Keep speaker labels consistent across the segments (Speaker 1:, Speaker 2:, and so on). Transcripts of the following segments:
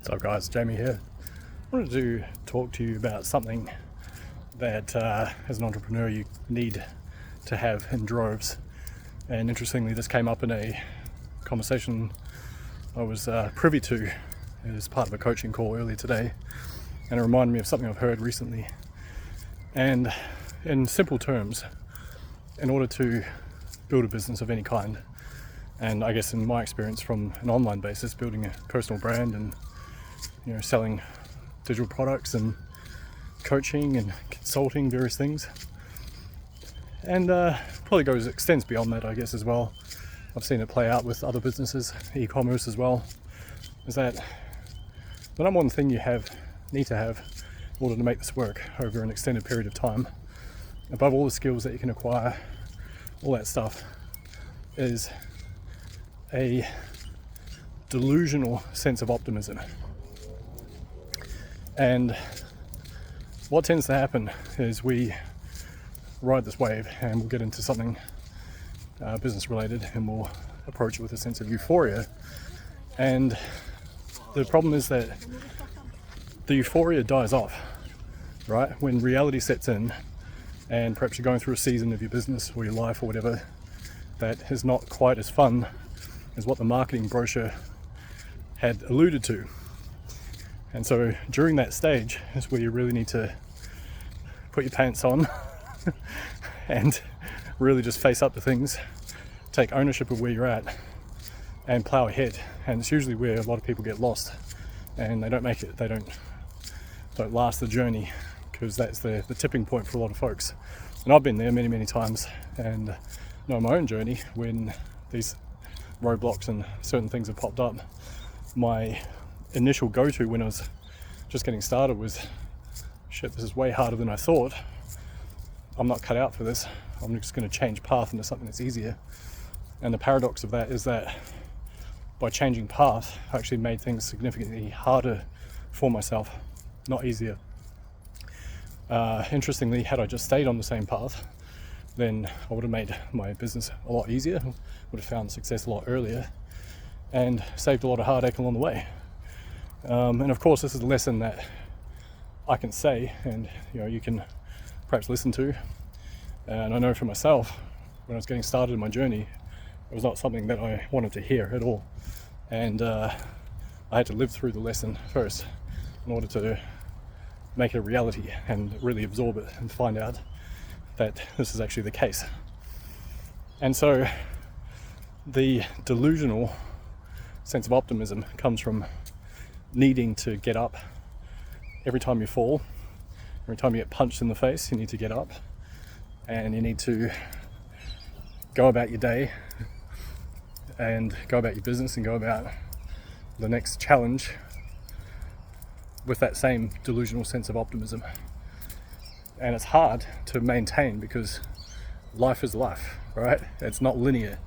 Speaker 1: What's up guys, Jamie here. I wanted to talk to you about something that as an entrepreneur you need to have in droves. And interestingly, this came up in a conversation I was privy to as part of a coaching call earlier today, and it reminded me of something I've heard recently. And in simple terms, in order to build a business of any kind, and I guess in my experience from an online basis, building a personal brand and selling digital products and coaching and consulting, various things, and probably extends beyond that, I guess, as well. I've seen it play out with other businesses, e-commerce as well, is that the number one thing you need to have in order to make this work over an extended period of time, above all the skills that you can acquire, all that stuff, is a delusional sense of optimism. And what tends to happen is we ride this wave, and we'll get into something business related, and we'll approach it with a sense of euphoria. And the problem is that the euphoria dies off, right? When reality sets in, and perhaps you're going through a season of your business or your life or whatever that is not quite as fun as what the marketing brochure had alluded to. And so during that stage is where you really need to put your pants on and really just face up to things, take ownership of where you're at, and plow ahead. And it's usually where a lot of people get lost, and they don't make it. They don't last the journey, because that's the tipping point for a lot of folks. And I've been there many times, and know my own journey when these roadblocks and certain things have popped up. My initial go-to when I was just getting started was, shit, this is way harder than I thought. I'm not cut out for this. I'm just going to change path into something that's easier. And the paradox of that is that by changing path, I actually made things significantly harder for myself, not easier. Interestingly, had I just stayed on the same path, then I would have made my business a lot easier, would have found success a lot earlier, and saved a lot of heartache along the way. And of course, this is a lesson that I can say, and you can perhaps listen to. And I know for myself, when I was getting started in my journey, it was not something that I wanted to hear at all. And I had to live through the lesson first in order to make it a reality and really absorb it and find out that this is actually the case. And so the delusional sense of optimism comes from needing to get up every time you fall. Every time you get punched in the face, you need to get up, and you need to go about your day and go about your business and go about the next challenge with that same delusional sense of optimism. And it's hard to maintain, because life is life, right? It's not linear.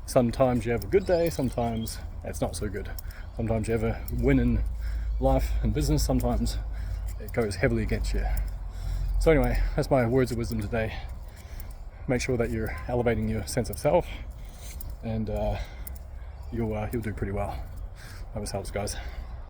Speaker 1: Sometimes you have a good day, sometimes it's not so good. Sometimes you have a win in life and business, sometimes it goes heavily against you. So anyway, that's my words of wisdom today. Make sure that you're elevating your sense of self, and you'll do pretty well. Hope this helps, guys.